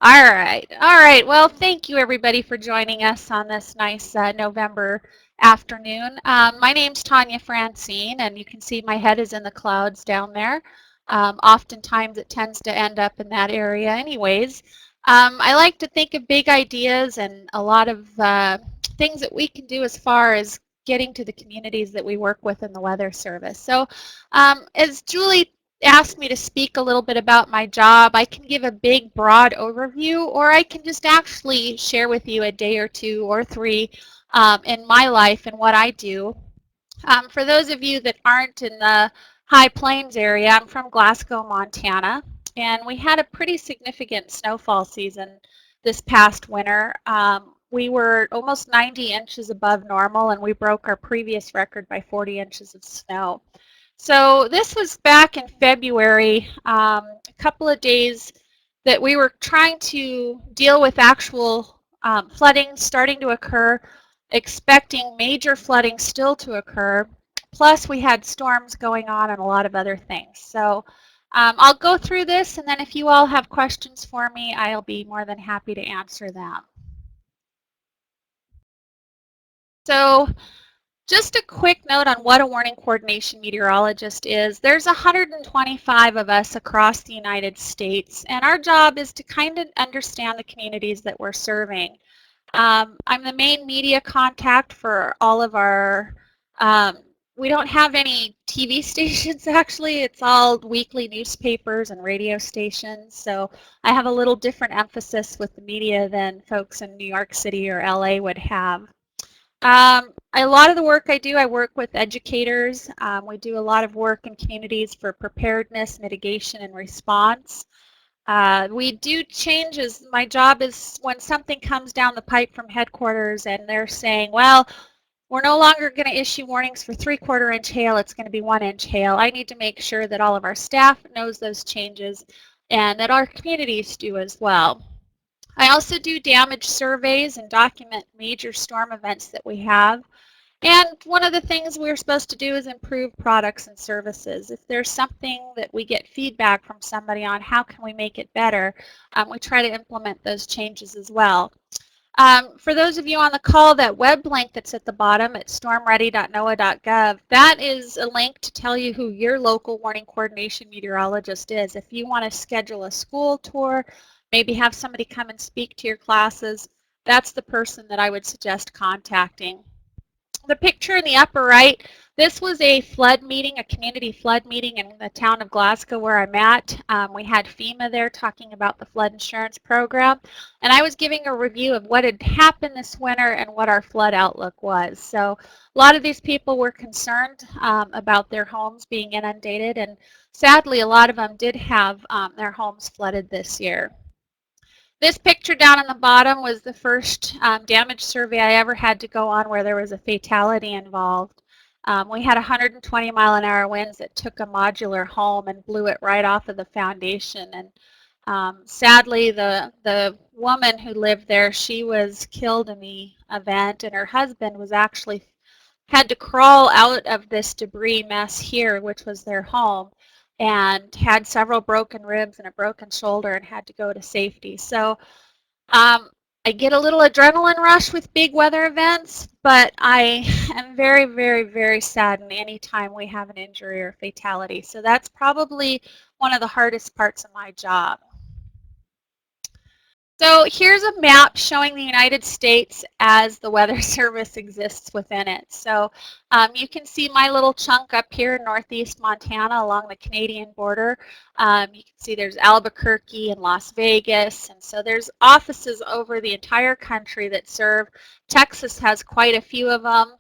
All right. Well, thank you everybody for joining us on this nice November afternoon. My name's Tanja Fransen, and you can see my head is in the clouds down there. Oftentimes it tends to end up in that area anyways. I like to think of big ideas and a lot of things that we can do as far as getting to the communities that we work with in the Weather Service. So as Julie asked me to speak a little bit about my job, I can give a big, broad overview, or I can just actually share with you a day or two or three in my life and what I do. For those of you that aren't in the High Plains area, I'm from Glasgow, Montana, and we had a pretty significant snowfall season this past winter. We were almost 90 inches above normal, and we broke our previous record by 40 inches of snow. So this was back in February, a couple of days that we were trying to deal with actual flooding starting to occur, expecting major flooding still to occur. Plus, we had storms going on and a lot of other things. So I'll go through this, and then if you all have questions for me, I'll be more than happy to answer them. So just a quick note on what a warning coordination meteorologist is. There's 125 of us across the United States, and our job is to kind of understand the communities that we're serving. I'm the main media contact for all of our, we don't have any TV stations actually, it's all weekly newspapers and radio stations, so I have a little different emphasis with the media than folks in New York City or LA would have. A lot of the work I do, I work with educators. We do a lot of work in communities for preparedness, mitigation, and response. We do changes. My job is when something comes down the pipe from headquarters and they're saying, well, we're no longer going to issue warnings for 3/4 inch hail, it's going to be 1 inch hail. I need to make sure that all of our staff knows those changes and that our communities do as well. I also do damage surveys and document major storm events that we have. And one of the things we're supposed to do is improve products and services. If there's something that we get feedback from somebody on how can we make it better, we try to implement those changes as well. For those of you on the call, that web link that's at the bottom at stormready.noaa.gov, that is a link to tell you who your local warning coordination meteorologist is. If you want to schedule a school tour, maybe have somebody come and speak to your classes, that's the person that I would suggest contacting. The picture in the upper right, this was a flood meeting, a community flood meeting in the town of Glasgow where I'm at. We had FEMA there talking about the flood insurance program, and I was giving a review of what had happened this winter and what our flood outlook was. So a lot of these people were concerned about their homes being inundated, and sadly a lot of them did have their homes flooded this year. This picture down on the bottom was the first damage survey I ever had to go on where there was a fatality involved. We had 120-mile-an-hour winds that took a modular home and blew it right off of the foundation. And sadly, the woman who lived there, she was killed in the event, and her husband was actually had to crawl out of this debris mess here, which was their home, and had several broken ribs and a broken shoulder and had to go to safety. So I get a little adrenaline rush with big weather events, but I am very, very, very saddened anytime we have an injury or fatality. So that's probably one of the hardest parts of my job. So here's a map showing the United States as the Weather Service exists within it. So you can see my little chunk up here in northeast Montana along the Canadian border. You can see there's Albuquerque and Las Vegas. And so there's offices over the entire country that serve. Texas has quite a few of them.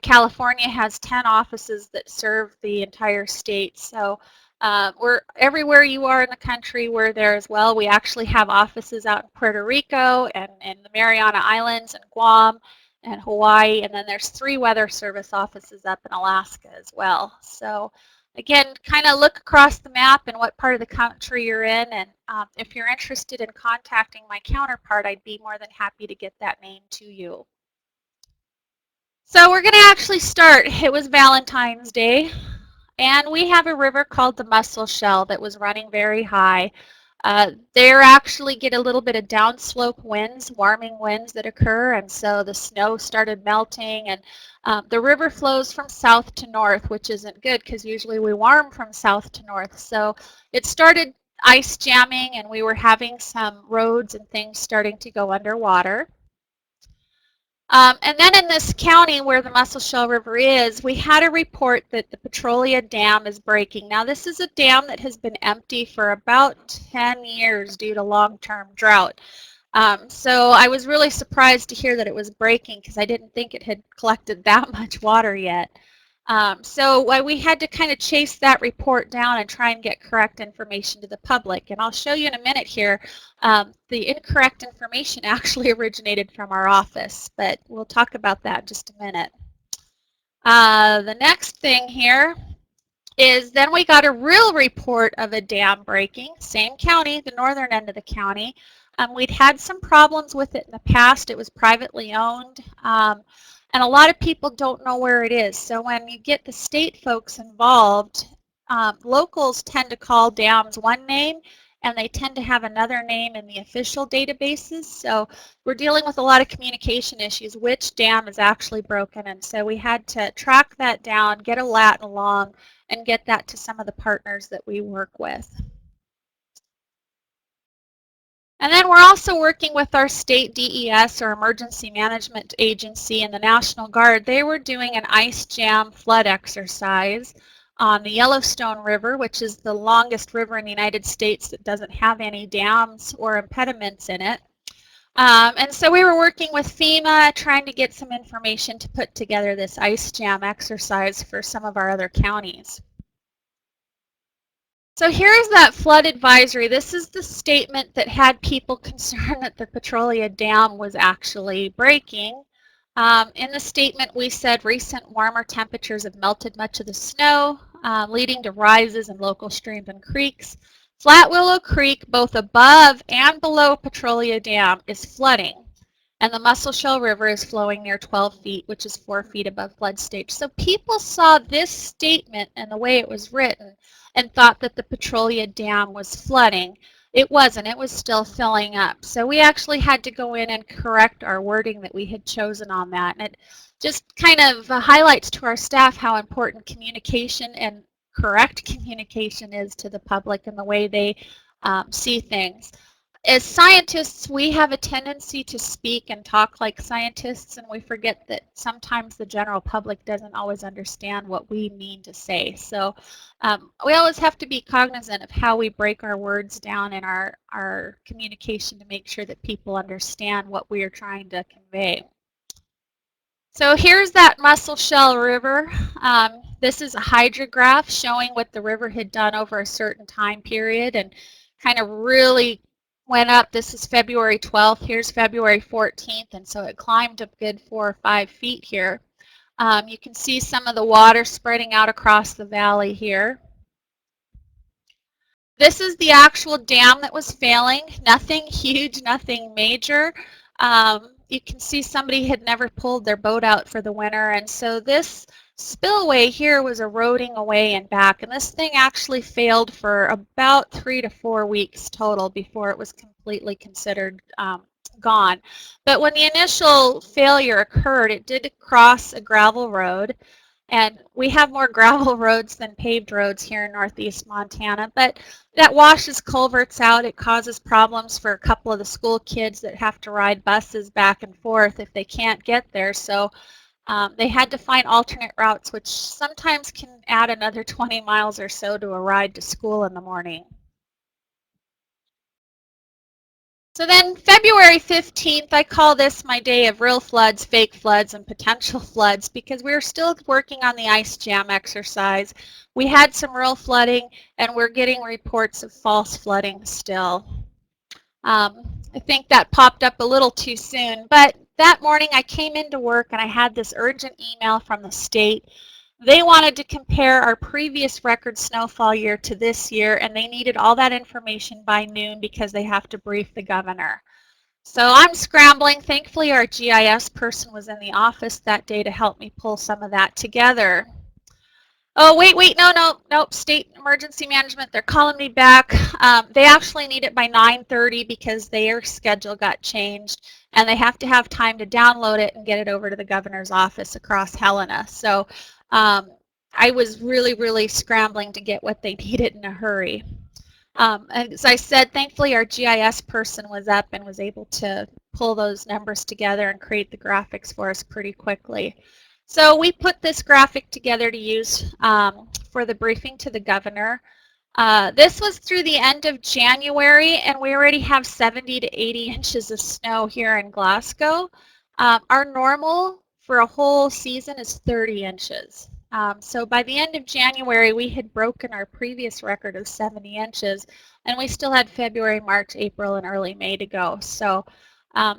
California has 10 offices that serve the entire state. So we're everywhere you are in the country, we're there as well. We actually have offices out in Puerto Rico and in the Mariana Islands and Guam and Hawaii, and then there's 3 Weather Service offices up in Alaska as well. So again, kind of look across the map and what part of the country you're in, and if you're interested in contacting my counterpart, I'd be more than happy to get that name to you. So we're going to actually start. It was Valentine's Day. And we have a river called the Muscle Shell that was running very high. They actually get a little bit of downslope winds, warming winds that occur, and so the snow started melting, and the river flows from south to north, which isn't good because usually we warm from south to north. So it started ice jamming, and we were having some roads and things starting to go underwater. And then in this county where the Musselshell River is, we had a report that the Petrolia Dam is breaking. Now this is a dam that has been empty for about 10 years due to long-term drought. So I was really surprised to hear that it was breaking because I didn't think it had collected that much water yet. So we had to kind of chase that report down and try and get correct information to the public. And I'll show you in a minute here, the incorrect information actually originated from our office, but we'll talk about that in just a minute. The next thing here is then we got a real report of a dam breaking, same county, the northern end of the county. We'd had some problems with it in the past. It was privately owned. And a lot of people don't know where it is. So when you get the state folks involved, locals tend to call dams one name, and they tend to have another name in the official databases. So we're dealing with a lot of communication issues. Which dam is actually broken? And so we had to track that down, get a lat along, and get that to some of the partners that we work with. And then we're also working with our state DES, or Emergency Management Agency, and the National Guard. They were doing an ice jam flood exercise on the Yellowstone River, which is the longest river in the United States that doesn't have any dams or impediments in it. And so we were working with FEMA, trying to get some information to put together this ice jam exercise for some of our other counties. So here's that flood advisory. This is the statement that had people concerned that the Petrolia Dam was actually breaking. In the statement we said recent warmer temperatures have melted much of the snow, leading to rises in local streams and creeks. Flat Willow Creek, both above and below Petrolia Dam, is flooding. And the Musselshell River is flowing near 12 feet, which is 4 feet above flood stage. So people saw this statement and the way it was written and thought that the Petrolia Dam was flooding. It wasn't. It was still filling up. So we actually had to go in and correct our wording that we had chosen on that. And it just kind of highlights to our staff how important communication and correct communication is to the public and the way they see things. As scientists, we have a tendency to speak and talk like scientists, and we forget that sometimes the general public doesn't always understand what we mean to say. So we always have to be cognizant of how we break our words down in our communication to make sure that people understand what we are trying to convey. So here's that Musselshell River. This is a hydrograph showing what the river had done over a certain time period and kind of really went up. This is February 12th. Here's February 14th, and so it climbed a good 4 or 5 feet here. You can see some of the water spreading out across the valley here. This is the actual dam that was failing. Nothing huge, nothing major. You can see somebody had never pulled their boat out for the winter, and so this spillway here was eroding away and back, and this thing actually failed for about 3 to 4 weeks total before it was completely considered gone. But when the initial failure occurred, it did cross a gravel road, and we have more gravel roads than paved roads here in northeast Montana, but that washes culverts out. It causes problems for a couple of the school kids that have to ride buses back and forth if they can't get there. So they had to find alternate routes, which sometimes can add another 20 miles or so to a ride to school in the morning. So then February 15th, I call this my day of real floods, fake floods, and potential floods because we were still working on the ice jam exercise. We had some real flooding, and we're getting reports of false flooding still. I think that popped up a little too soon, but that morning I came into work and I had this urgent email from the state. They wanted to compare our previous record snowfall year to this year, and they needed all that information by noon because they have to brief the governor. So I'm scrambling. Thankfully, our GIS person was in the office that day to help me pull some of that together. Oh, wait, nope, state emergency management, they're calling me back. They actually need it by 9:30 because their schedule got changed, and they have to have time to download it and get it over to the governor's office across Helena. So I was really scrambling to get what they needed in a hurry. As I said, thankfully our GIS person was up and was able to pull those numbers together and create the graphics for us pretty quickly. So we put this graphic together to use for the briefing to the governor. This was through the end of January, and we already have 70 to 80 inches of snow here in Glasgow. Our normal for a whole season is 30 inches. So by the end of January, we had broken our previous record of 70 inches, and we still had February, March, April, and early May to go. So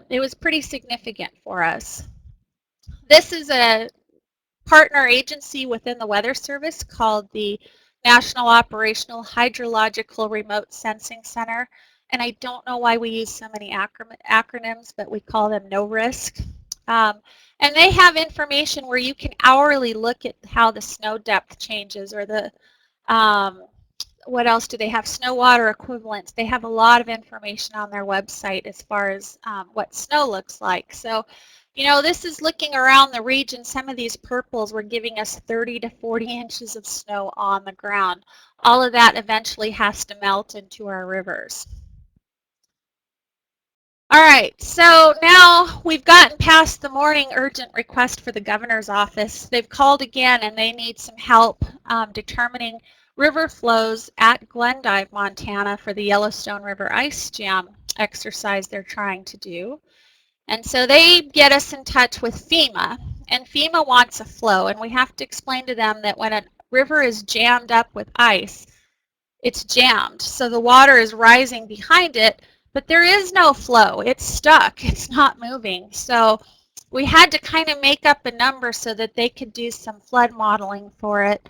it was pretty significant for us. This is a partner agency within the Weather Service called the National Operational Hydrological Remote Sensing Center. And I don't know why we use so many acronyms, but we call them NORISC. And they have information where you can hourly look at how the snow depth changes, or the what else do they have? Snow water equivalents. They have a lot of information on their website as far as what snow looks like. So, you know, this is looking around the region. Some of these purples were giving us 30 to 40 inches of snow on the ground. All of that eventually has to melt into our rivers. All right, so now we've gotten past the morning urgent request for the governor's office. They've called again and they need some help determining river flows at Glendive, Montana for the Yellowstone River Ice Jam exercise they're trying to do. And so they get us in touch with FEMA, and FEMA wants a flow, and we have to explain to them that when a river is jammed up with ice, it's jammed. So the water is rising behind it, but there is no flow. It's stuck. It's not moving. So we had to kind of make up a number so that they could do some flood modeling for it.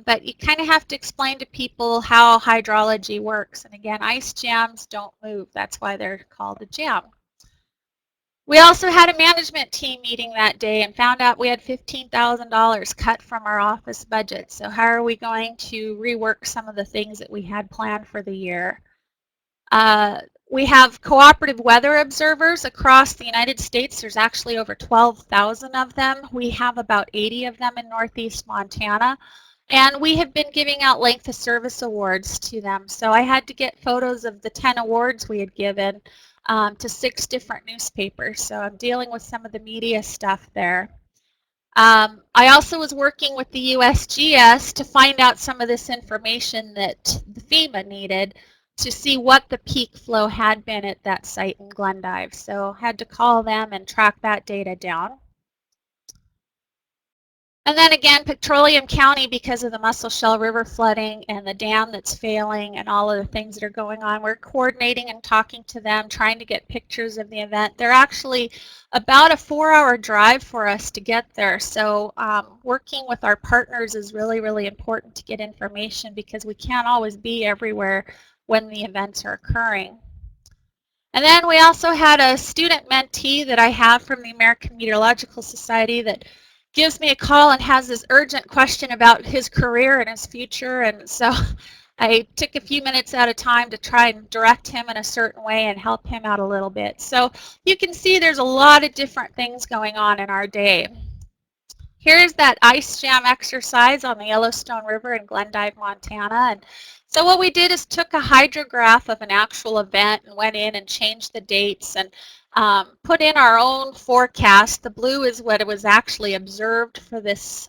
But you kind of have to explain to people how hydrology works. And again, ice jams don't move. That's why they're called a jam. We also had a management team meeting that day and found out we had $15,000 cut from our office budget. So how are we going to rework some of the things that we had planned for the year? We have cooperative weather observers across the United States. There's actually over 12,000 of them. We have about 80 of them in Northeast Montana. And we have been giving out length of service awards to them. So I had to get photos of the 10 awards we had given to 6 different newspapers. So I'm dealing with some of the media stuff there. I also was working with the USGS to find out some of this information that the FEMA needed to see what the peak flow had been at that site in Glendive. So I had to call them and track that data down. And then again, Petroleum County, because of the Musselshell River flooding and the dam that's failing and all of the things that are going on, we're coordinating and talking to them, trying to get pictures of the event. They're actually about a 4-hour drive for us to get there. So working with our partners is really important to get information, because we can't always be everywhere when the events are occurring. And then we also had a student mentee that I have from the American Meteorological Society that gives me a call and has this urgent question about his career and his future. And so I took a few minutes at a time to try and direct him in a certain way and help him out a little bit. So you can see there's a lot of different things going on in our day. Here's that ice jam exercise on the Yellowstone River in Glendive, Montana. And so what we did is took a hydrograph of an actual event and went in and changed the dates and put in our own forecast. The blue is what it was actually observed for this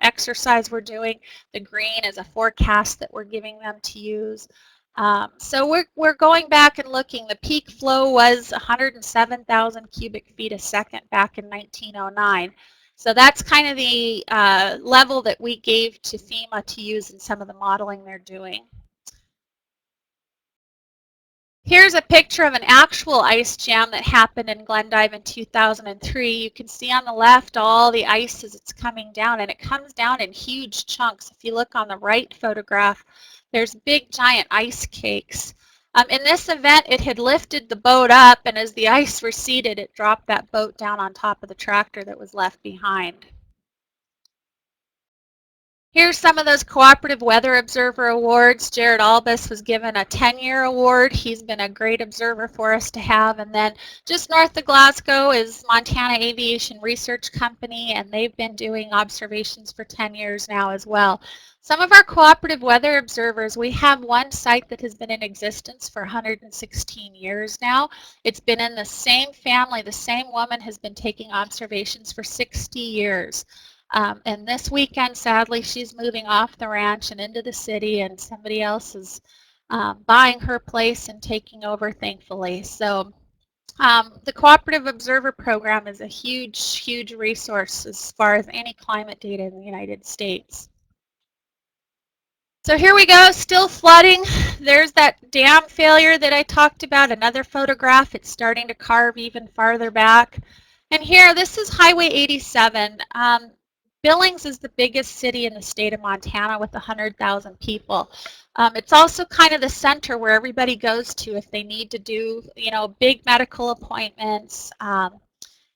exercise we're doing. The green is a forecast that we're giving them to use. So we're going back and looking. The peak flow was 107,000 cubic feet a second back in 1909. So that's kind of the level that we gave to FEMA to use in some of the modeling they're doing. Here's a picture of an actual ice jam that happened in Glendive in 2003. You can see on the left all the ice as it's coming down, and it comes down in huge chunks. If you look on the right photograph, there's big giant ice cakes. In this event, it had lifted the boat up, and as the ice receded, it dropped that boat down on top of the tractor that was left behind. Here's some of those Cooperative Weather Observer Awards. Jared Albus was given a 10-year award. He's been a great observer for us to have. And then just north of Glasgow is Montana Aviation Research Company, and they've been doing observations for 10 years now as well. Some of our Cooperative Weather Observers, we have one site that has been in existence for 116 years now. It's been in the same family. The same woman has been taking observations for 60 years. And this weekend, sadly, she's moving off the ranch and into the city, and somebody else is buying her place and taking over, thankfully. So the Cooperative Observer Program is a huge, huge resource as far as any climate data in the United States. So here we go, still flooding. There's that dam failure that I talked about, another photograph. It's starting to carve even farther back. And here, this is Highway 87. Billings is the biggest city in the state of Montana with 100,000 people. It's also kind of the center where everybody goes to if they need to do, big medical appointments,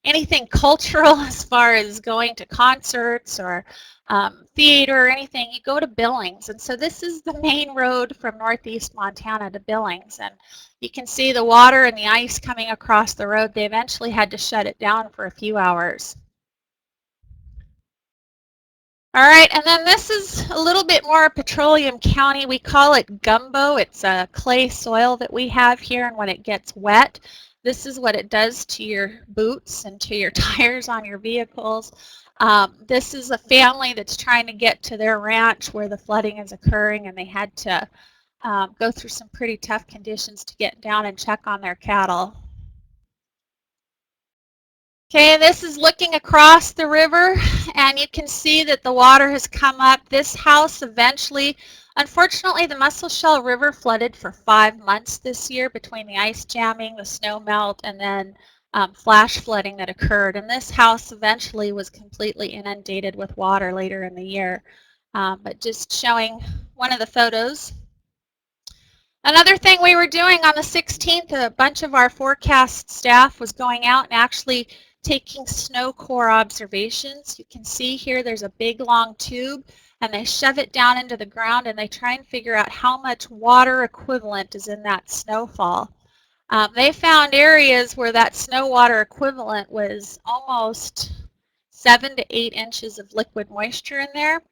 anything cultural as far as going to concerts or theater or anything, you go to Billings. And so this is the main road from northeast Montana to Billings. And you can see the water and the ice coming across the road. They eventually had to shut it down for a few hours. All right, and then this is a little bit more Petroleum County. We call it gumbo. It's a clay soil that we have here, and when it gets wet, this is what it does to your boots and to your tires on your vehicles. This is a family that's trying to get to their ranch where the flooding is occurring, and they had to go through some pretty tough conditions to get down and check on their cattle. Okay, this is looking across the river, and you can see that the water has come up. This house eventually, unfortunately, the Musselshell River flooded for 5 months this year between the ice jamming, the snow melt, and then flash flooding that occurred. And this house eventually was completely inundated with water later in the year. But just showing one of the photos. Another thing we were doing on the 16th, a bunch of our forecast staff was going out and actually taking snow core observations. You can see here there's a big long tube, and they shove it down into the ground and they try and figure out how much water equivalent is in that snowfall. They found areas where that snow water equivalent was almost 7 to 8 inches of liquid moisture in there.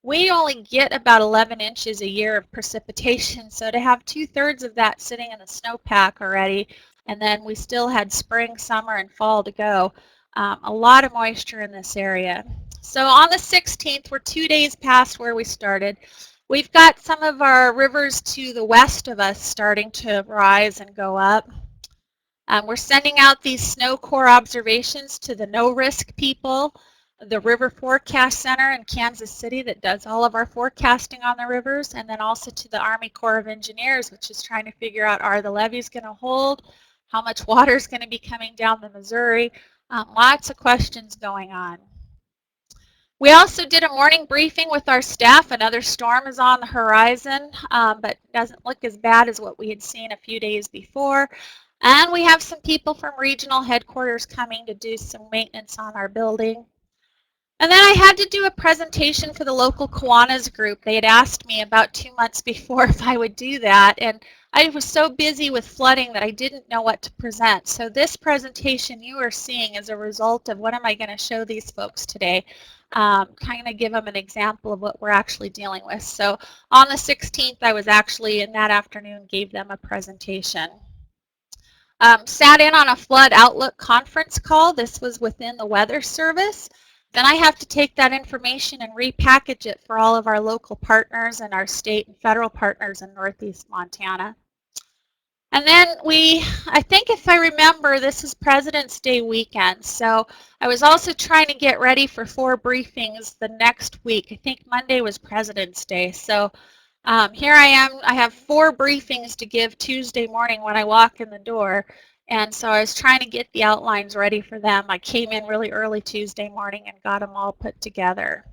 We only get about 11 inches a year of precipitation, so to have 2/3 of that sitting in the snowpack already, and then we still had spring, summer, and fall to go, a lot of moisture in this area. So on the 16th, we're 2 days past where we started. We've got some of our rivers to the west of us starting to rise and go up. We're sending out these snow core observations to the no-risk people, the River Forecast Center in Kansas City that does all of our forecasting on the rivers, and then also to the Army Corps of Engineers, which is trying to figure out, are the levees going to hold? How much water is going to be coming down the Missouri? Lots of questions going on. We also did a morning briefing with our staff. Another storm is on the horizon, but doesn't look as bad as what we had seen a few days before. And we have some people from regional headquarters coming to do some maintenance on our building. And then I had to do a presentation for the local Kiwanis group. They had asked me about 2 months before if I would do that, and I was so busy with flooding that I didn't know what to present. So this presentation you are seeing is a result of what am I going to show these folks today, kind of give them an example of what we're actually dealing with. So on the 16th, I was actually in that afternoon gave them a presentation. Sat in on a flood outlook conference call. This was within the Weather Service. Then I have to take that information and repackage it for all of our local partners and our state and federal partners in Northeast Montana. And then I think if I remember, this is President's Day weekend. So I was also trying to get ready for 4 briefings the next week. I think Monday was President's Day. So here I am. I have 4 briefings to give Tuesday morning when I walk in the door. And so I was trying to get the outlines ready for them. I came in really early Tuesday morning and got them all put together.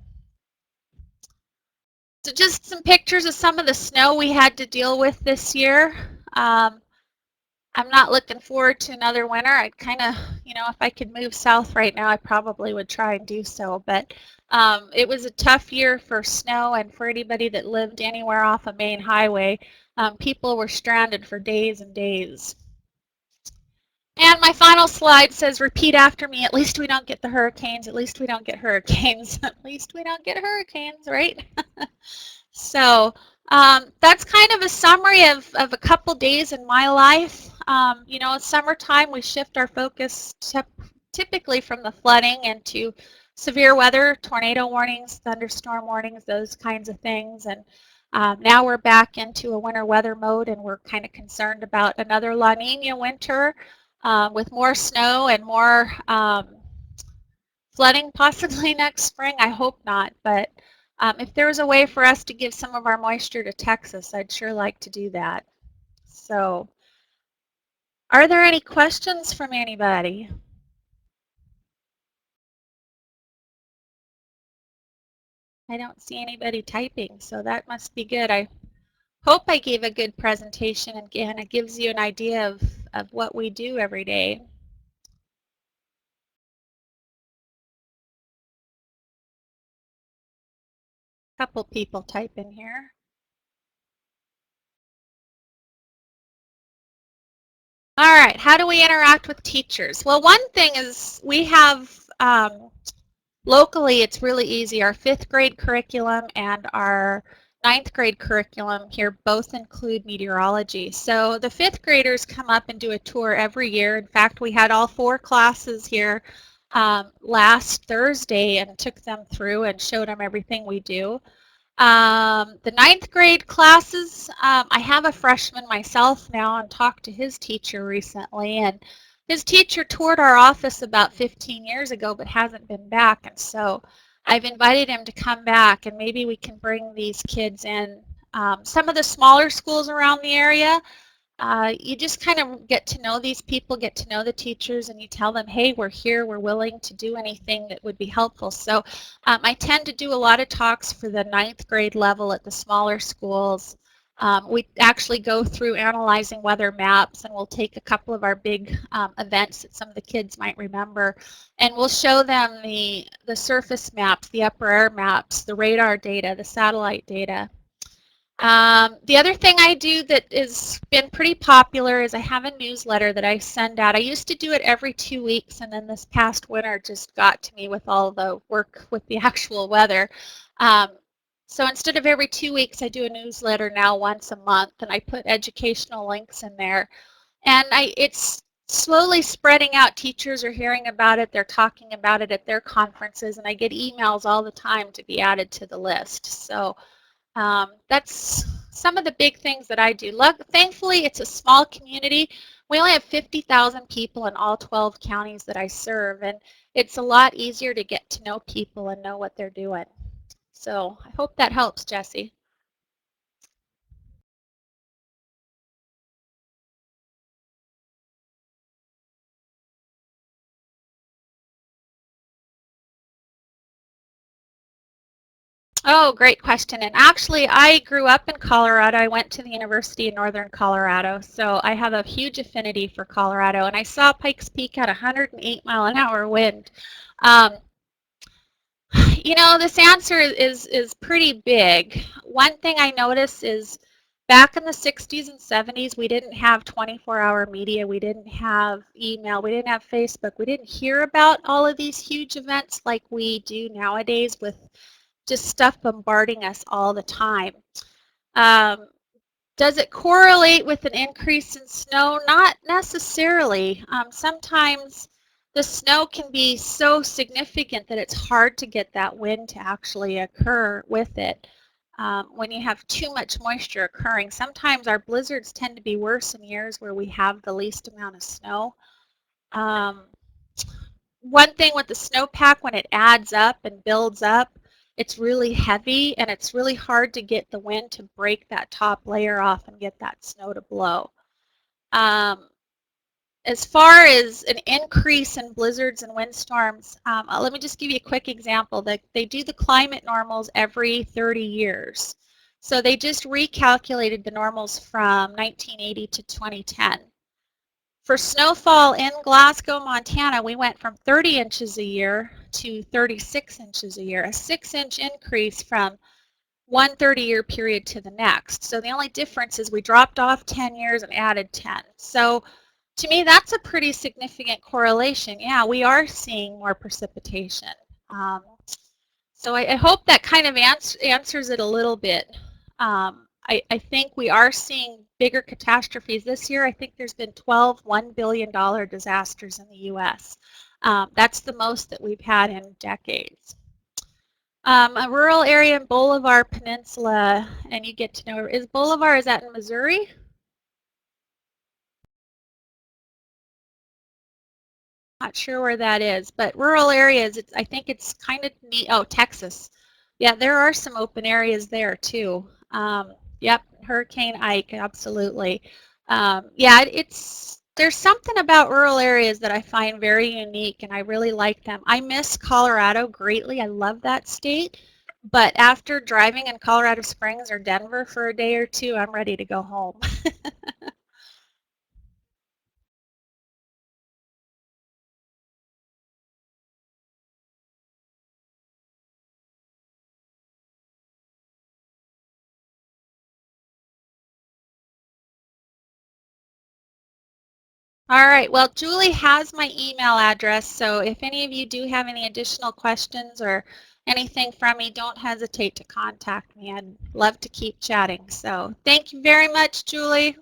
So just some pictures of some of the snow we had to deal with this year. I'm not looking forward to another winter. I'd kind of, if I could move south right now, I probably would try and do so. But It was a tough year for snow, and for anybody that lived anywhere off a main highway, people were stranded for days and days. And my final slide says, repeat after me. At least we don't get the hurricanes. At least we don't get hurricanes. At least we don't get hurricanes, right? So that's kind of a summary of a couple days in my life. You know, it's summertime. We shift our focus typically from the flooding into severe weather, tornado warnings, thunderstorm warnings, those kinds of things. And now we're back into a winter weather mode, and we're kind of concerned about another La Nina winter with more snow and more flooding possibly next spring. I hope not, but if there was a way for us to give some of our moisture to Texas, I'd sure like to do that. So, are there any questions from anybody? I don't see anybody typing, so that must be good. I hope I gave a good presentation, and again, it gives you an idea of what we do every day. A couple people type in here. All right, how do we interact with teachers? Well, one thing is we have locally, it's really easy. Our 5th grade curriculum and our 9th grade curriculum here both include meteorology. So the 5th graders come up and do a tour every year. In fact, we had all 4 classes here last Thursday and took them through and showed them everything we do. The 9th grade classes, I have a freshman myself now and talked to his teacher recently, and his teacher toured our office about 15 years ago but hasn't been back, and so I've invited him to come back, and maybe we can bring these kids in. Some of the smaller schools around the area, you just kind of get to know these people, get to know the teachers, and you tell them, hey, we're here, we're willing to do anything that would be helpful. So I tend to do a lot of talks for the 9th grade level at the smaller schools. We actually go through analyzing weather maps, and we'll take a couple of our big events that some of the kids might remember, and we'll show them the surface maps, the upper air maps, the radar data, the satellite data. The other thing I do that has been pretty popular is I have a newsletter that I send out. I used to do it every 2 weeks, and then this past winter just got to me with all the work with the actual weather. So instead of every 2 weeks, I do a newsletter now once a month, and I put educational links in there. And it's slowly spreading out. Teachers are hearing about it. They're talking about it at their conferences, and I get emails all the time to be added to the list. So that's some of the big things that I do. Thankfully, it's a small community. We only have 50,000 people in all 12 counties that I serve, and it's a lot easier to get to know people and know what they're doing. So I hope that helps, Jesse. Oh, great question. And actually, I grew up in Colorado. I went to the University of Northern Colorado, so I have a huge affinity for Colorado. And I saw Pikes Peak at 108-mile-an-hour wind. You know, this answer is pretty big. One thing I notice is back in the 60s and 70s, we didn't have 24-hour media. We didn't have email. We didn't have Facebook. We didn't hear about all of these huge events like we do nowadays with just stuff bombarding us all the time. Does it correlate with an increase in snow? Not necessarily. Sometimes the snow can be so significant that it's hard to get that wind to actually occur with it. When you have too much moisture occurring, sometimes our blizzards tend to be worse in years where we have the least amount of snow. One thing with the snowpack, when it adds up and builds up, it's really heavy, and it's really hard to get the wind to break that top layer off and get that snow to blow. As far as an increase in blizzards and windstorms, let me just give you a quick example. They do the climate normals every 30 years. So they just recalculated the normals from 1980 to 2010. For snowfall in Glasgow, Montana, we went from 30 inches a year to 36 inches a year, a 6-inch increase from one 30-year period to the next. So the only difference is we dropped off 10 years and added 10. So to me, that's a pretty significant correlation. Yeah, we are seeing more precipitation. So I hope that kind of answers it a little bit. I think we are seeing bigger catastrophes this year. I think there's been 12 $1 billion disasters in the U.S. That's the most that we've had in decades. A rural area in Bolivar Peninsula, and you get to know, is that in Missouri? Not sure where that is, but rural areas, I think it's kind of neat. Oh, Texas. Yeah, there are some open areas there too. Yep, Hurricane Ike, absolutely. Yeah, there's something about rural areas that I find very unique, and I really like them. I miss Colorado greatly. I love that state. But after driving in Colorado Springs or Denver for a day or two, I'm ready to go home. All right, well, Julie has my email address, so if any of you do have any additional questions or anything from me, don't hesitate to contact me. I'd love to keep chatting. So thank you very much, Julie.